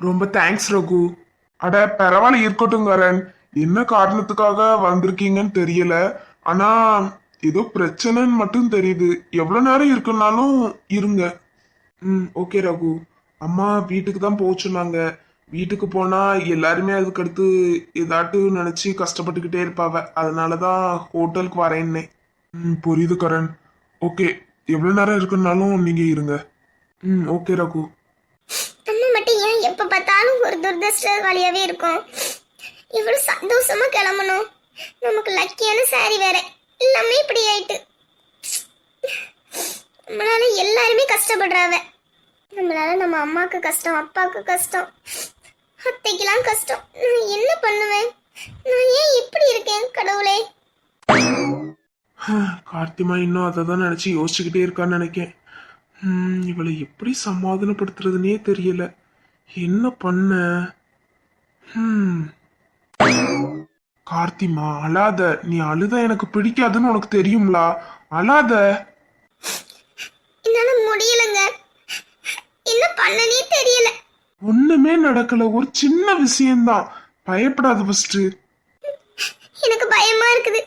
ரொம்ப தேங்க்ஸ் ரகு. அட பரவாயில்ல, இருக்கட்டும் கரண். என்ன காரணத்துக்காக வந்திருக்கீங்கன்னு தெரியல. ஆனா ஏதோ பிரச்சனைன்னு மட்டும் தெரியுது. எவ்வளவு நேரம் இருக்குன்னாலும் இருங்க. ஓகே ரகு. அம்மா வீட்டுக்கு தான் போக சொன்னாங்க. வீட்டுக்கு போனா எல்லாருமே அதுக்கடுத்து ஏதாட்டு நினைச்சு கஷ்டப்பட்டுக்கிட்டே இருப்பாவ. அதனாலதான் ஹோட்டலுக்கு வரேன்னே. புரியுது கரண். ஓகே, எவ்வளவு நேரம் இருக்குன்னாலும் நீங்க இருங்க. ஓகே ரகு. அம்மா மட்டும் ஏன் எப்ப பார்த்தாலும் ஒரு துரதிருஷ்டவாளியாவே இருக்கும்? இவ்வளவு சந்தோஷமா கிளம்பணும். நமக்கு லக்கியான சாரி வேற எல்லாமே இப்படி ஆயிட்டு. நம்மளால எல்லாருமே கஷ்டப்படுறாவ. நம்மளால நம்ம அம்மாக்கு கஷ்டம், அப்பாவுக்கு கஷ்டம், அத்தைக்கெல்லாம் கஷ்டம். நான் என்ன பண்ணுவேன்? நான் ஏன் இப்படி இருக்கேன் கடவுளே? கார்த்திமா இன்னும் அதை தான் நினைச்சு யோசிச்சுக்கிட்டே இருக்கான்னு நினைக்கேன். இவளை எப்படி சமாதானப்படுத்துறதுனே தெரியல. என்ன பண்ண? கார்த்திமா அழாத. நீ அழுத எனக்கு பிடிக்காதுன்னு உனக்கு தெரியும்லா. அழாத. என்னால முடியலங்க. என்ன பண்ணனே தெரியல. ஒண்ணுமே நடக்கல. ஒரு சின்ன விஷயம்தான். பயப்படாத ஃபர்ஸ்ட். எனக்கு பயமா இருக்குது.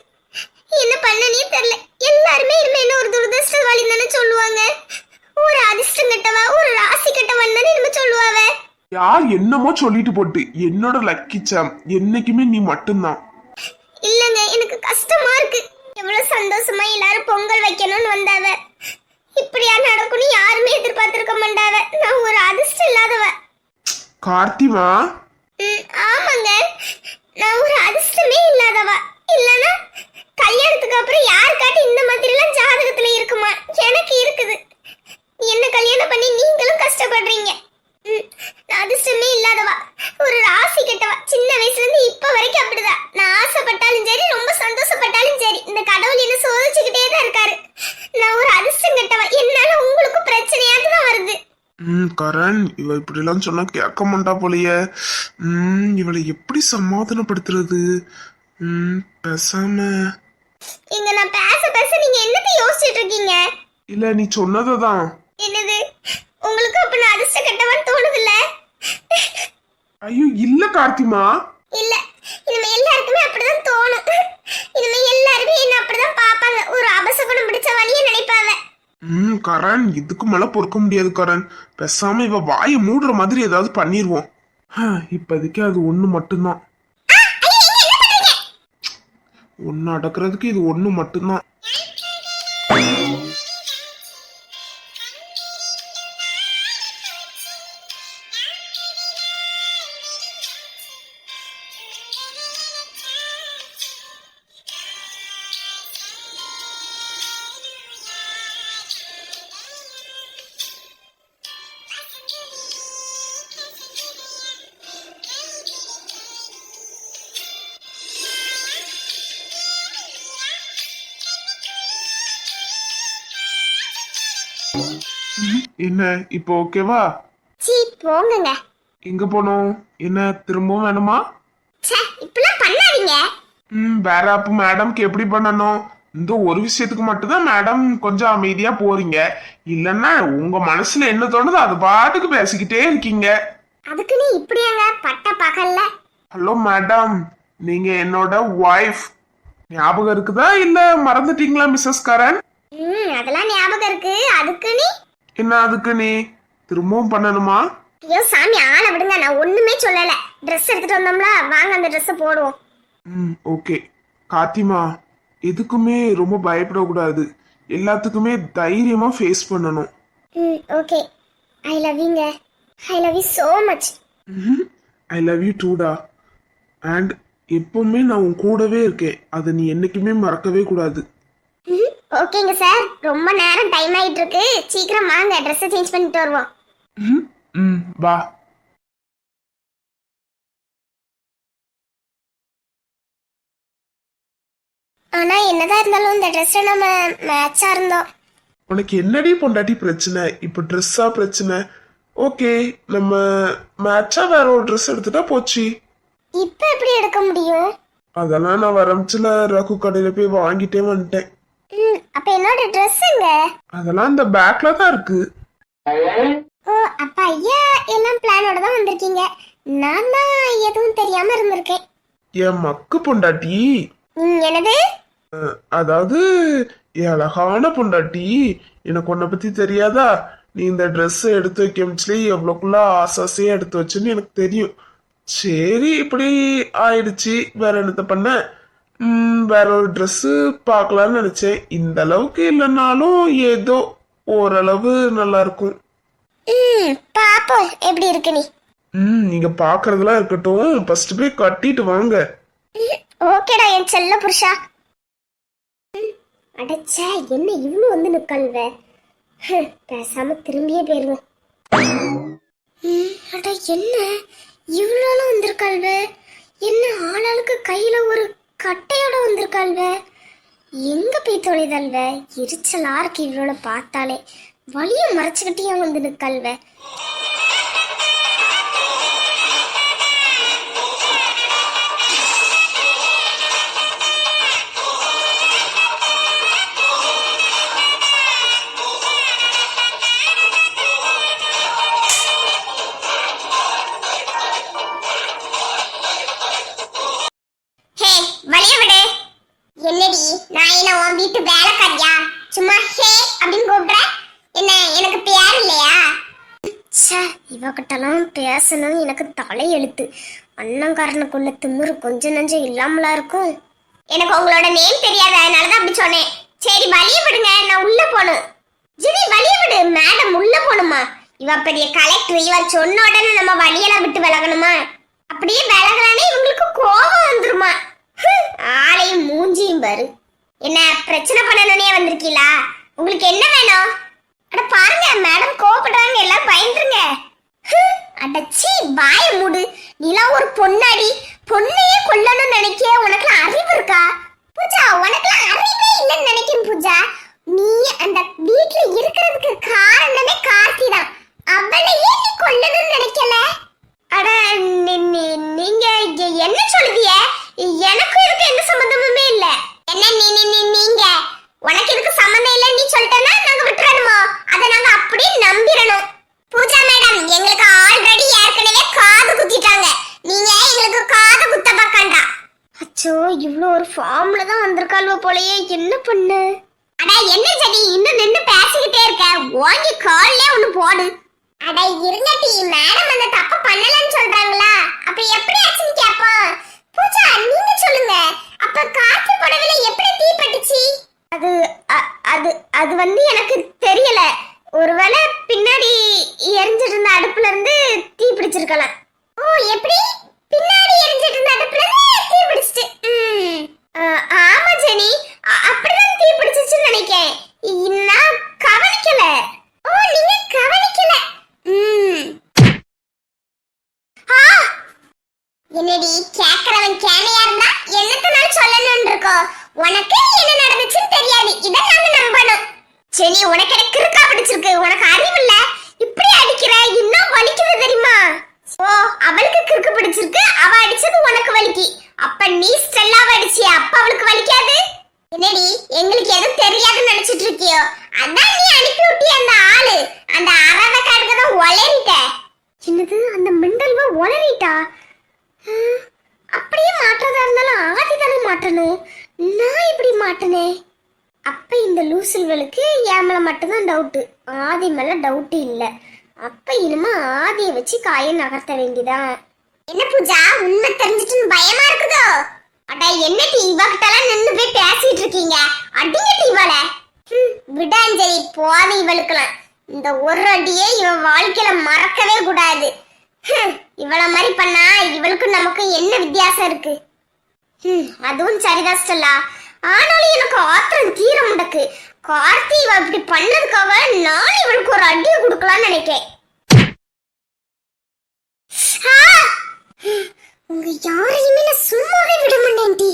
என்ன பண்ணனே தெரியல. எல்லாருமே இனிமே என்ன ஒரு துரதிருஷ்டவாளி தானே சொல்லுவாங்க. ஒரு அதிர்ஷ்டம் கட்டவா, ஒரு ராசி கட்டவான்னு தானே நம்ம சொல்லுவாவ. யார் என்னமோ சொல்லிட்டு போட்டு, என்னோட லக்கி சாம் என்னைக்குமே நீ மட்டும்தான். இல்லங்க, எனக்கு கஷ்டமா இருக்கு. எவ்வளவு சந்தோஷமா எல்லாரும் பொங்கல் வைக்கணும்னு வந்தாவ. இப்படியா நடக்கும்னு யாருமே எதிர்பார்த்திருக்க மாட்டாவ. நான் ஒரு அதிர்ஷ்டம் இல்லாதவ. கார்த்திமா. ஆமாங்க, நான் ஒரு அதிர்ஷ்டமே இல்லாதவ. இல்லனா கல்யாணத்துக்கு அப்புறம் யாருக்காட்டி இந்த மாதிரி எல்லாம் ஜாதகத்துல இருக்குமா? எனக்கு இருக்குது. என்ன கல்யாணம் பண்ணி நீங்களும் கஷ்டப்படுறீங்க. நான் அதிர்ஷ்டமே இல்லாதவா, ஒரு ராசி கெட்டவா. சின்ன வயசுல இருந்து இப்ப வரைக்கும் அப்படிதான். நான் ஆசைப்பட்டாலும் சரி, ரொம்ப சந்தோஷப்பட்டாலும் சரி, இந்த கடவுள் என்ன சோதிச்சுக்கிட்டே தான் இருக்காரு. நான் ஒரு அதிர்ஷ்டம் கெட்டவா. என்னால உங்களுக்கு பிரச்சனையாட்டு தான் வருது. கரண், இவ இப்படி எல்லாம் சொன்னா கேட்க மாட்டா போலயே. இவளை எப்படி சமாதானப்படுத்துறது? பேசாம இங்க நான் பேச பேச நீங்க என்னத்தை யோசிச்சுட்டு இருக்கீங்க? இல்ல, நீ சொன்னதான். என்னது? உங்களுக்கு அப்ப நான் அதிர்ஷ்டம் கெட்டவான்னு தோணுது இல்ல? ஐயோ இல்ல கார்த்திமா. இல்ல, இனிமே எல்லாருக்குமே அப்படிதான் தோணும். இனிமே எல்லாருமே என்ன அப்படிதான் பாப்பாங்க. ஒரு அபசகுணம் பிடிச்ச வழியை நினைப்பாங்க. கரண், இதுக்கு மேல பொறுக்க முடியாது கரண். பேசாம இவ வாயை மூடுற மாதிரி ஏதாவது பண்ணிருவோம். இப்போதைக்கு அது ஒண்ணு மட்டும்தான். ஒன்னு அடக்குறதுக்கு இது ஒண்ணு மட்டும்தான். என்ன இப்போ ஓகேவா? சீ போங்கங்க. எங்க போனோம்? என்ன திரும்பவும் வேணுமா? ச்சே, இப்பலாம் பண்ணாதீங்க. வேற அப்ப மேடம்க்கு எப்படி பண்ணணும்? இந்த ஒரு விஷயத்துக்கு மட்டும்தான் மேடம் கொஞ்சம் அமைதியா போறீங்க. இல்லன்னா உங்க மனசுல என்ன தோணுதோ அது பாட்டுக்கு பேசிக்கிட்டே இருக்கீங்க. அதுக்கு நீ இப்படியாங்க பட்ட பகல்ல? ஹலோ மேடம், நீங்க என்னோட வைஃப். ஞாபகம் இருக்குதா இல்ல மறந்துட்டீங்களா மிஸ்ஸஸ் கரண்? அதெல்லாம் ஞாபகம் இருக்கு. அதுக்கு நீ என்ன? அதுக்கு நீ திரும்பவும் பண்ணணுமா? ஐயோ சாமி, ஆளை விடுங்க. நான் ஒண்ணுமே சொல்லல. ட்ரெஸ் எடுத்துட்டு வந்தோம்ல, வாங்க அந்த ட்ரெஸ் போடுவோம். ஓகே. கார்த்திமா, எதுக்குமே ரொம்ப பயப்படக்கூடாது. எல்லாத்துக்குமே தைரியமா ஃபேஸ் பண்ணணும். ஓகே. ஐ லவ் யூங்க. I love you so much. I love you டூடா. அண்ட் எப்பவுமே நான் உன் கூடவே இருக்கேன். அதை நீ என்னைக்குமே மறக்கவே கூடாது. ஓகேங்க சார், ரொம்ப நேரம் டைம் ஆயிட்டு இருக்கு. சீக்கிரம் வாங்க, ட்ரெஸ் சேஞ்ச் பண்ணிட்டு வருவோம். வா. ஆனா என்னதான் இருந்தாலும் இந்த ட்ரெஸ் நம்ம மேட்சா இருந்தோம். உனக்கு என்னடி பொண்டாட்டி பிரச்சனை? இப்ப ட்ரெஸ்ஸா பிரச்சனை? ஓகே, நம்ம மேட்சா வேற ஒரு ட்ரெஸ் எடுத்துட்டா போச்சு. இப்ப எப்படி எடுக்க முடியும்? அதெல்லாம் நான் வரமிச்சுல ரகு கடையில போய் வாங்கிட்டே வந்துட்டேன். அப்ப என்னோட ட்ரெஸ்ஸுங்க? அதெல்லாம் இந்த பேக்ல தான் இருக்கு. ஓ அப்ப ஐயா எல்லாம் பிளானோட தான் வந்திருக்கீங்க. நான் தான் எதுவும் தெரியாம இருந்திருக்கேன். என் மக்கு பொண்டாட்டி. என்னது? அதாவது என் அழகான பொண்டாட்டி. எனக்கு உன்னை பத்தி தெரியாதா? நீ இந்த ட்ரெஸ் எடுத்து வைக்கமிச்சுலே எவ்வளோக்குள்ள ஆசாசையா எடுத்து வச்சுன்னு எனக்கு தெரியும். சரி இப்படி ஆயிடுச்சு, வேற என்னத்த பண்ண. வேற ஒரு ட்ரெஸ்ஸு பார்க்கலான்னு நினைச்சேன். இந்த அளவுக்கு இல்லைன்னாலும் ஏதோ ஓரளவு நல்லா இருக்கும். பாப்போம் எப்படி இருக்கு நீ. நீங்க பாக்குறதெல்லாம் இருக்கட்டும், ஃபர்ஸ்ட் போய் கட்டிட்டு வாங்க. ஓகேடா என் செல்ல புருஷா. அடச்சே, என்ன இவ்வளவு வந்து நிக்கல்வ. பேசாம திரும்பியே போயிருவோம். அட என்ன இவ்வளவு வந்திருக்காள்வ. என்ன ஆளாளுக்கு கையில ஒரு கட்டையோட வந்திருக்காள்வ. எங்க போய் தொலைதல்வ. எரிச்சலா இருக்கு இவ்வளவு பார்த்தாலே. வழிய மறைச்சுக்கிட்டே வந்து நிக்கல்வ. என்னடி நான் என்ன உன் வீட்டு வேலைக்காரியா? சும்மா ஹே அப்படின்னு கூப்பிடுற. என்ன எனக்கு பேர் இல்லையா? இவகிட்டலாம் பேசணும் எனக்கு தலையெழுத்து. அண்ணங்காரனுக்குள்ள திமிரு கொஞ்சம் நஞ்சம் இல்லாமலா இருக்கும். எனக்கு உங்களோட நேம் தெரியாத, அதனாலதான் அப்படி சொன்னேன். சரி வழிய விடுங்க, நான் உள்ள போகணும். ஜினி வழிய விடு. மேடம் உள்ள போகணுமா? இவ பெரிய கலெக்டர், இவ சொன்ன உடனே நம்ம வழியெல்லாம் விட்டு விலகணுமா? அப்படியே விலகலானே இவங்களுக்கு கோபம் வந்துருமா? ஆளையும் மூஞ்சியும் பாரு. என்ன பிரச்சனை பண்ணணும்னே வந்திருக்கீங்களா? உங்களுக்கு என்ன வேணும்? அட பாருங்க மேடம் கோபப்படுறாங்க, எல்லாம் பயந்துருங்க. அடச்சி வாய மூடு. நீலாம் ஒரு பொண்ணாடி, பொண்ணையே கொல்லணும்னு நினைக்க உனக்கு அறிவு இருக்கா? பூஜா உனக்கு அறிவே இல்லைன்னு நினைக்கிறேன். பூஜா நீ அந்த வீட்டுல இருக்கிறதுக்கு காரணமே கார்த்தி தான். அவளையே நீ கொல்லணும்னு நினைக்கல. அட நீங்க என்ன சொல்லுவீங்க? எனக்கும் இதுக்கு எந்த சம்பந்தமுமே இல்ல. என்ன நீங்க உனக்கு இதுக்கு சம்பந்தம் இல்ல நீ சொல்லிட்டேன்னா நாங்க விட்டுறணுமோ? அதை நாங்க அப்படியே நம்பிடணும். பூஜா மேடம் எங்களுக்கு ஆல்ரெடி ஏற்கனவே காது குத்திட்டாங்க. நீங்க எங்களுக்கு காது குத்த பார்க்கண்டா. அச்சோ இவ்வளோ ஒரு ஃபார்ம்ல தான் வந்திருக்காள்வ போலயே. என்ன பண்ணு? அட என்ன ஜடி இன்னும் நின்னு பேசிக்கிட்டே இருக்க? வாங்கி கால்லே ஒண்ணு போடு. அட இருங்கடி, மேடம் அந்த தப்பு பண்ணலன்னு சொல்றாங்களா? அப்ப எப்படி ஆச்சுன்னு கேப்போம். பூஜா நீங்க சொல்லுங்க, அப்ப காத்து புடவைல எப்படி தீ பட்டுச்சு? அது வந்து எனக்கு தெரியல. ஒருவேளை பின்னாடி எரிஞ்சிட்டு இருந்த அடுப்புல இருந்து தீ பிடிச்சிருக்கலாம். ஓ எப்படி பின்னாடி எரிஞ்சிட்டு இருந்த அடுப்புல இருந்து தீ பிடிச்சிட்டு? ஆமா ஜெனி, அப்படிதான் தீ பிடிச்சிச்சுன்னு நினைக்கிறேன். நான் கவனிக்கல. ஓ நீங்க கவனிக்கல. என்னடி கேக்குறவன் கேனையா இருந்தா என்னத்தனால சொல்லணும்னு இருக்கோ? உனக்கு என்ன நடந்துச்சுன்னு தெரியாது, இத நாங்க நம்பணும். சரி உனக்கு எனக்கு கிறுக்கா பிடிச்சிருக்கு, உனக்கு அறிவு இல்ல. இப்படி அடிக்கிற இன்னும் வலிக்குது தெரியுமா? ஓ அவளுக்கு கிறுக்கு பிடிச்சிருக்கு, அவ அடிச்சது உனக்கு வலிக்கு. அப்ப நீ ஸ்டெல்லாவ அடிச்சியா, அப்ப அவளுக்கு வலிக்காது? என்னடி எங்களுக்கு எதுவும் தெரியாதுன்னு நினைச்சிட்டு இருக்கியோ? அதான் நீ அனுப்பி விட்டி அந்த ஆளு. அந்த அரவ காடுக்கு தான் ஒளரிட்ட. என்னது அந்த மிண்டல்வ ஒளரிட்டா? அப்படியே மாற்றதா இருந்தாலும் ஆதி தானே மாட்டணும். நான் இப்படி மாட்டனே. அப்ப இந்த லூசில்களுக்கு என் மேல மட்டும்தான் டவுட்டு, ஆதி மேல டவுட் இல்ல. அப்ப இனிமே ஆதியை வச்சு காயை நகர்த்த வேண்டியதான். என்ன பூஜா உண்மை தெரிஞ்சிட்டுன்னு பயமா இருக்குதோ? அட என்ன இவகிட்டலாம் நின்று போய் பேசிட்டு இருக்கீங்க? அடிங்க இவள. விடாஞ்சலி போது இவளுக்கலாம். இந்த ஒரு அடியே இவன் வாழ்க்கையில மறக்கவே கூடாது. இவள மாதிரி பண்ணா இவளுக்கு நமக்கு என்ன வித்தியாசம் இருக்கு? அதுவும் சரிதான் ஸ்டெல்லா. ஆனாலும் எனக்கு ஆத்திரம் தீர முடக்கு. கார்த்தி இவ இப்படி பண்ணதுக்காக நான் இவளுக்கு ஒரு அடியை கொடுக்கலாம்னு நினைக்கிறேன். உங்க யாரையுமே நான் சும்மாவே விட மாட்டேன்டி.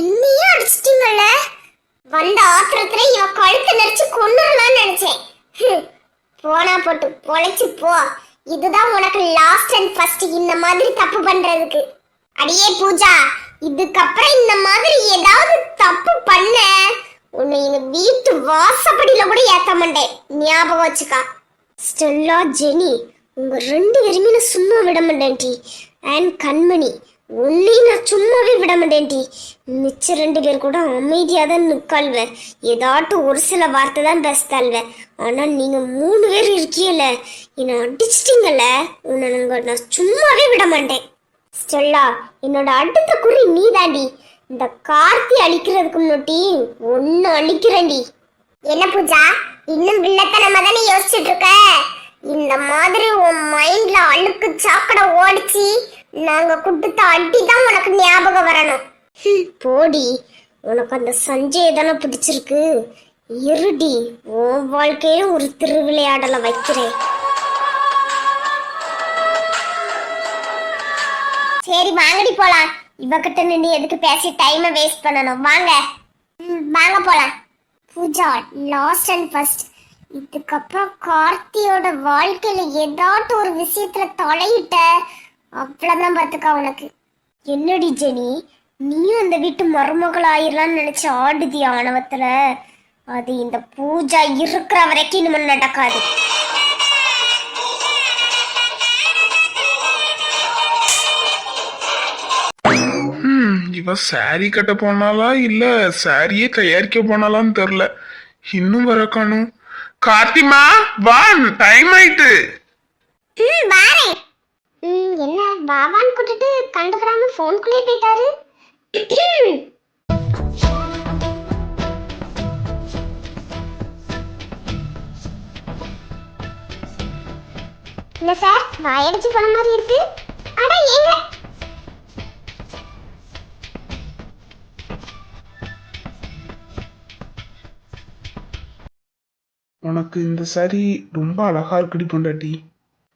என்னையே அடிச்சிட்டீங்கல்ல. வந்த ஆத்திரத்துல இவ கழுத்து நெரிச்சு கொண்டுடலாம்னு நினைச்சேன். போனா போட்டு பொழைச்சு போ. இதுதான் உனக்கு லாஸ்ட் அண்ட் ஃபர்ஸ்ட் இந்த மாதிரி தப்பு பண்றதுக்கு. அடியே பூஜா, இதுக்கப்புறம் இந்த மாதிரி ஏதாவது தப்பு பண்ண உன்னை எங்க வீட்டு வாசப்படியில கூட ஏத்த மாட்டேன், ஞாபகம் வச்சுக்கா. ஸ்டெல்லா, ஜெனி, உங்க ரெண்டு பேருமே நான் சும்மா விட மாட்டேன்டி. அண்ட் கண்மணி, உன்னையும் நான் சும்மாவே விட மாட்டேன்டி. மிச்ச ரெண்டு பேர் கூட அமைதியாக தான் நிற்காள்வேன். ஏதாட்டும் ஒரு சில வார்த்தை தான் பேசுதாள்வேன். ஆனால் நீங்கள் மூணு பேர் இருக்கீங்கல்ல, என்னை அடிச்சிட்டிங்கல்ல, உன்னை நான் சும்மாவே விட மாட்டேன். ஸ்டெல்லா, என்னோட அடுத்த குறி நீ தாண்டி. இந்த கார்த்தி அழிக்கிறதுக்கு முன்னாடி ஒன்னு அழிக்கிறேன்டி. என்ன பூஜா, இன்னும் வில்லத்தனமா தானே யோசிச்சுட்டு இருக்க? இந்த மாதிரி உன் மைண்ட்ல அழுக்கு சாக்கடை ஓடிச்சு நாங்க கொடுத்த அடி தான் உனக்கு ஞாபகம் வரணும். போடி, உனக்கு அந்த சஞ்சய் தானே பிடிச்சிருக்கு. இருடி, உன் வாழ்க்கையில ஒரு திருவிளையாடலை வைக்கிறேன். சரி வாங்கடி போலாம். இவகிட்ட நின்று எதுக்கு பேசி டைமை வேஸ்ட் பண்ணணும்? வாங்க. வாங்க போலாம். பூஜா, லாஸ்ட் அண்ட் ஃபர்ஸ்ட், இதுக்கப்புறம் கார்த்தியோட வாழ்க்கையில ஏதாட்டும் ஒரு விஷயத்துல தொலையிட்ட அவ்வளவுதான் பார்த்துக்கா உனக்கு. என்னடி ஜெனி, நீயும் அந்த வீட்டு மருமகள் ஆயிரலான்னு நினைச்ச ஆடுதி ஆணவத்துல. அது இந்த பூஜா இருக்கிற வரைக்கும் இனிமேல் நடக்காது. இவ சாரி கட்ட போனாலா இல்ல சாரியே தயாரிக்க போனாலான்னு தெரியல. இன்னும் வர காணும். கார்த்திமா வா, டைம் ஆயிட்டு. வாரேன். என்ன பாபான்னு கூட்டிட்டு கண்டுக்கிறாம போனுக்குள்ளே போயிட்டாரு. என்ன சார், வாயடிச்சு போன மாதிரி இருக்கு. அட ஏங்க, உனக்கு இந்த சாரி ரொம்ப அழகா இருக்குடி பொண்டாட்டி.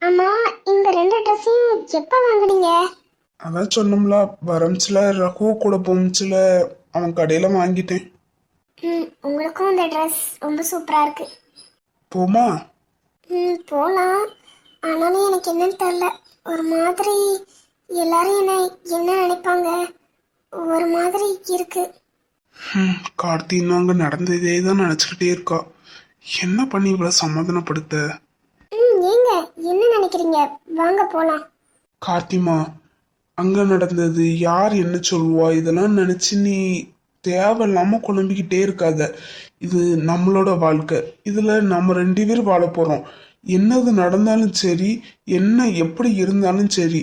ஆமா, இந்த ரெண்டு ட்ரெஸ்ஸையும் எப்ப வாங்குனீங்க? அதான் சொன்னோம்ல, வரம்ச்சில ரகு கூட போமிச்சில அவன் கடையில வாங்கிட்டேன். உங்களுக்கும் இந்த ட்ரெஸ் ரொம்ப சூப்பரா இருக்கு. போமா? போலாம். ஆனாலும் எனக்கு என்னன்னு தெரியல, ஒரு மாதிரி எல்லாரும் என்ன நினைப்பாங்க, ஒரு மாதிரி இருக்கு. கார்த்தி இன்னும் அங்க நடந்ததே தான் நினைச்சுக்கிட்டே இருக்கா. என்ன பண்ணி இவ்வளவு சமாதானப்படுத்த? ஏங்க என்ன நினைக்கிறீங்க? வாங்க போலாம். கார்த்திமா, அங்க நடந்தது யார் என்ன சொல்லுவா இதெல்லாம் நினைச்சு நீ தேவையில்லாம குழம்பிக்கிட்டே இருக்காத. இது நம்மளோட வாழ்க்கை, இதுல நம்ம ரெண்டு பேர் வாழ போறோம். என்னது நடந்தாலும் சரி, என்ன எப்படி இருந்தாலும் சரி,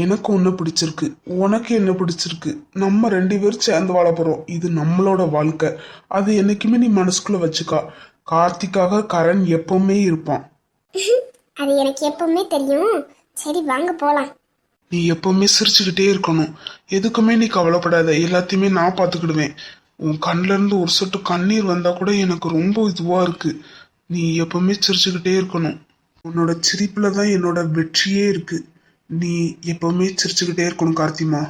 எனக்கு ஒன்று பிடிச்சிருக்கு, உனக்கு என்ன பிடிச்சிருக்கு, நம்ம ரெண்டு பேரும் சேர்ந்து வாழ போறோம். இது நம்மளோட வாழ்க்கை. அது என்னைக்குமே நீ மனசுக்குள்ள வச்சுக்கா. கார்த்திக்காக கரண் எப்பவுமே இருப்பான். அது எனக்கு எப்பவுமே தெரியும். சரி வாங்க போலாம். நீ எப்பவுமே சிரிச்சுக்கிட்டே இருக்கணும். எதுக்குமே நீ கவலைப்படாத, எல்லாத்தையுமே நான் பார்த்துக்கிடுவேன். உன் கண்ணுல இருந்து ஒரு சொட்டு கண்ணீர் வந்தா கூட எனக்கு ரொம்ப இதுவா இருக்கு. நீ எப்பவுமே சிரிச்சுக்கிட்டே இருக்கணும். உன்னோட சிரிப்புல தான் என்னோட வெற்றியே இருக்கு. நீ எப்பவுமே சிரிச்சுக்கிட்டே இருக்கணும் கார்த்திமா.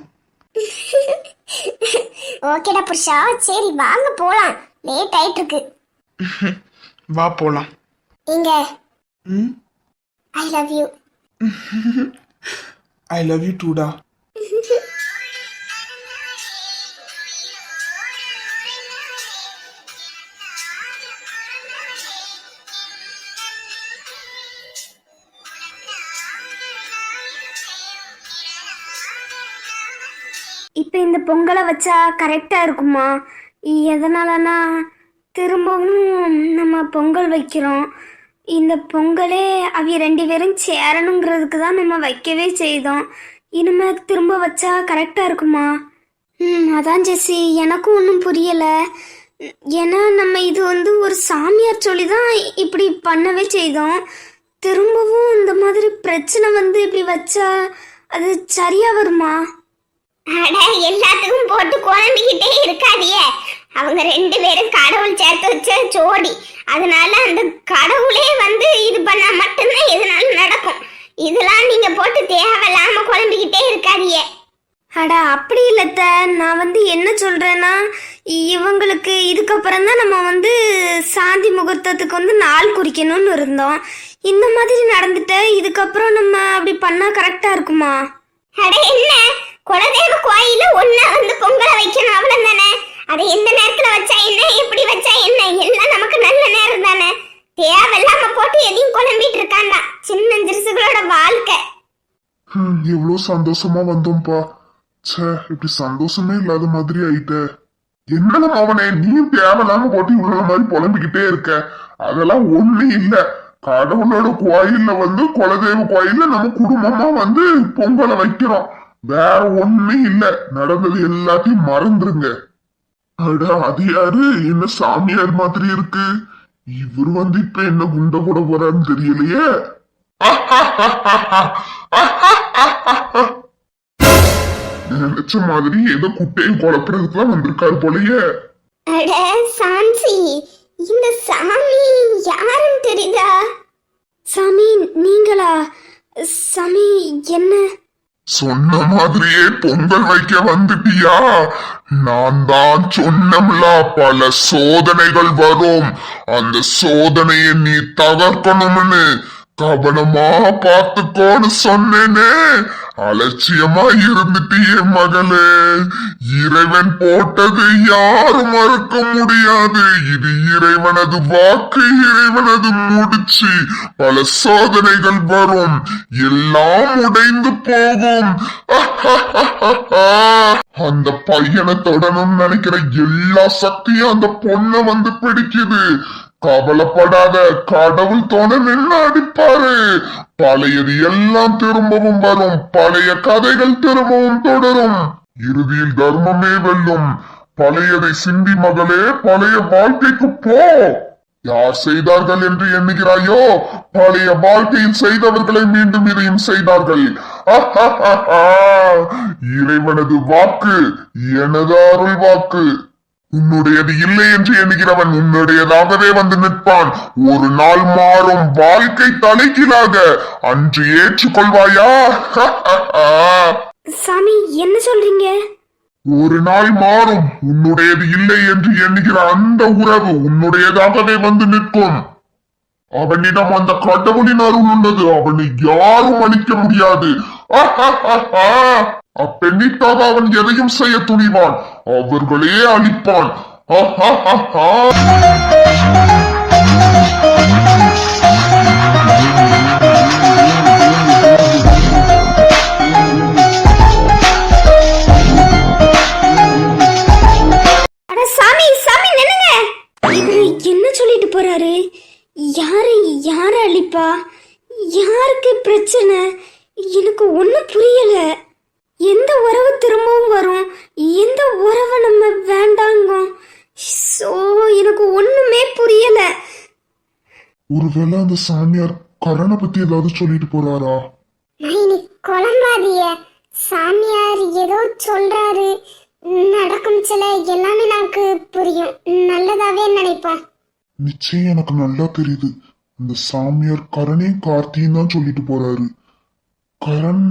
ஓகேடா புருஷா, சரி வாங்க போலாம். லேட் ஆயிட்டு இருக்கு. வா போலாம். எங்க? I I love you. I love you டூடா. இப்போ இந்த பொங்கலை வச்சா கரெக்டாக இருக்குமா? எதனாலனா திரும்பவும் நம்ம பொங்கல் வைக்கிறோம். இந்த பொங்கலே அவிய ரெண்டு பேரும் சேரணுங்கிறதுக்கு தான் நம்ம வைக்கவே செய்தோம். இனிமேல் திரும்ப வச்சா கரெக்டாக இருக்குமா? அதான் ஜெஸ்ஸி, எனக்கும் ஒன்றும் புரியலை. ஏன்னா நம்ம இது ஒரு சாமியார் சொல்லி தான் இப்படி பண்ணவே செய்தோம். திரும்பவும் இந்த மாதிரி பிரச்சனை இப்படி வச்சா அது சரியாக வருமா? அட, எல்லாத்துக்கும் போட்டு குழம்பிக்கிட்டே இருக்காதியே. அவங்க ரெண்டு பேரும் கடவுள் சேர்த்து வச்ச ஜோடி. அதனால அந்த கடவுளே இது பண்ணா மட்டும்தான் எதுனாலும் நடக்கும். இதெல்லாம் நீங்க போட்டு தேவையில்லாம குழம்பிக்கிட்டே இருக்காதியே. அட அப்படி இல்லத்த, நான் என்ன சொல்றேன்னா, இவங்களுக்கு இதுக்கப்புறம் தான் நம்ம சாந்தி முகூர்த்தத்துக்கு நாள் குறிக்கணும்னு இருந்தோம். இந்த மாதிரி நடந்துட்டு இதுக்கப்புறம் நம்ம அப்படி பண்ணா கரெக்டா இருக்குமா? அட என்ன, குலதெய்வ கோயில ஒன்ன பொங்கலை வைக்கணும், அவ்வளவு தானே. அதை எந்த நேரத்துல வச்சா என்ன, எப்படி வச்சா என்ன, எல்லாம் நமக்கு நல்ல நேரம் தானே. தேவையில்லாம போட்டு எதையும் குழம்பிட்டு இருக்காண்டா சின்ன சிறுசுகளோட வாழ்க்கை. எவ்வளவு சந்தோஷமா வந்தோம்ப்பா. ச்சே, இப்படி சந்தோஷமே இல்லாத மாதிரி ஆயிட்ட. என்னடா அவனே, நீயும் தேவையில்லாம போட்டு இவ்வளவு மாதிரி புலம்பிக்கிட்டே இருக்க. அதெல்லாம் ஒண்ணு இல்ல. கடவுளோட கோயில்ல வந்து குலதெய்வ கோயில்ல நம்ம குடும்பமா வந்து பொங்கலை வைக்கிறோம். வேற ஒண்ணு இல்ல. நடந்தது எல்லாத்தையும் மறந்துருங்க. அட, அது யாரு? என்ன சாமியார் மாதிரி இருக்கு. இவர் வந்து இப்ப என்ன குண்ட போட போறான்னு தெரியலையே. நினைச்ச மாதிரி ஏதோ குட்டையும் குழப்பறதுக்குலாம் வந்திருக்காரு போலயே. அட சான்சி, இந்த சாமி யாருன்னு தெரியுதா? சாமி நீங்களா? சாமி என்ன? சொன்ன மாதிரியே பொங்கல் வைக்க வந்துட்டியா? நான் தான் சொன்னம்ல, பல சோதனைகள் வரும். அந்த சோதனையை நீ தகர்க்கணும்னு கவனமா பார்த்துக்கோன்னு சொன்னேனே. அலட்சியமா இருந்துட்டியே மகளே. இறைவன் போட்டது யாரும் மறுக்க முடியாது. இது இறைவனது வாக்கு, இறைவனது முடிச்சு. பல சோதனைகள் வரும், எல்லாம் உடைந்து போகும். அந்த பையனை தொடணும்னு நினைக்கிற எல்லா சக்தியும் அந்த பொண்ணை வந்து பிடிக்குது. கவலைப்படாத, கடவுள் தோண நின்று அடிப்பாரு. பழையது எல்லாம் திரும்பவும் வரும். பழைய கதைகள் திரும்பவும் தொடரும். இறுதியில் தர்மமே வெல்லும். பழையதை சிந்தி மகளே, பழைய வாழ்க்கைக்கு போ. யார் செய்தார்கள் என்று எண்ணுகிறாயோ, பழைய வாழ்க்கையில் செய்தவர்களை மீண்டும் இதையும் செய்தார்கள். இறைவனது வாக்கு எனது அருள் வாக்கு. உன்னுடையது இல்லை என்று எண்ணுகிறவன் உன்னுடையதாகவே வந்து நிற்பான். ஒரு நாள் மாறும் வாழ்க்கை தலைகீழாக. அன்று ஏற்றுக்கொள்வாயா? சாமி என்ன சொல்றீங்க? ஒரு நாள் மாறும். உன்னுடையது இல்லை என்று எண்ணுகிற அந்த உறவு உன்னுடையதாகவே வந்து நிற்கும். அவனிடம் அந்த கடவுளின் அருள் உள்ளது. அவனை யாரும் அழிக்க முடியாது. அப்பெண்ணிற்காக அவன் எதையும் செய்ய துணிவான். அவர்களே அழிப்பான். அட சாமி, சாமி நின்னுங்க. இவரு என்ன சொல்லிட்டு போறாரு? யார அழிப்பா? யாருக்கு பிரச்சனை? எனக்கு ஒன்றும் புரியல. எந்த உறவு திரும்பவும் வரும்? எந்த உறவை நம்ம வேண்டாங்க? ஸோ எனக்கு ஒண்ணுமே புரியல. ஒருவேளை அந்த சாமியார் கரணை பத்தி ஏதாவது சொல்லிட்டு போறாரா? மைனி குழம்பாதிய. சாமியார் ஏதோ சொல்றாரு. நடக்கும் சில எல்லாமே நமக்கு புரியும். நல்லதாவே நினைப்பேன். நிச்சயம் எனக்கு நல்லா தெரியுது. அந்த சாமியார் கரணையும் கார்த்தியும் தான் சொல்லிட்டு போறாரு. கரண்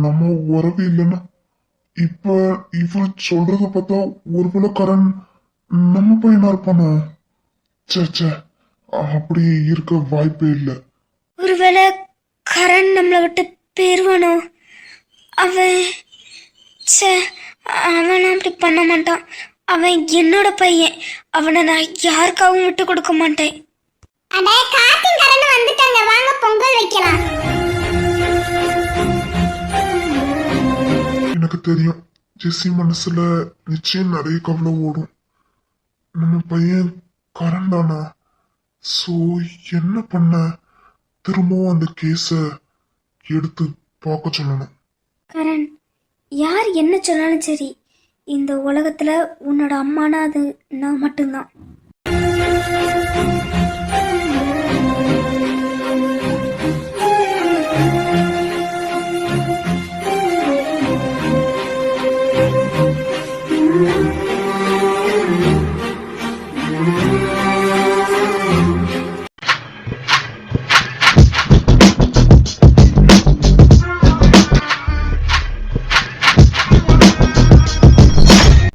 நம்ம உறவு இல்லைன்னா இப்ப இவர் சொல்றத பார்த்தா ஒருவேளை கரண் நம்ம பையனா இருப்பானோ? சே, அப்படி இருக்க வாய்ப்பே இல்லை. ஒருவேளை கரண் நம்மளை விட்டு போயிருவானோ? அவன் அவன் அப்படி பண்ண மாட்டான். அவன் என்னோட பையன். அவனை நான் யாருக்காகவும் விட்டு கொடுக்க மாட்டேன். அட காத்தின் கரண்ட் வந்துட்டாங்க, வாங்க பொங்கல் வைக்கலாம். எனக்கு தெரியும், ஜெஸ்ஸி மனசுல நிச்சயம் நிறைய கவலை ஓடும். நம்ம பையன் கரண் தானா? சோ என்ன பண்ண? திரும்பவும் அந்த கேஸ எடுத்து பார்க்க சொல்லணும். கரண், யார் என்ன சொன்னாலும் சரி, இந்த உலகத்துல உன்னோட அம்மானா அது நான் மட்டும்தான்.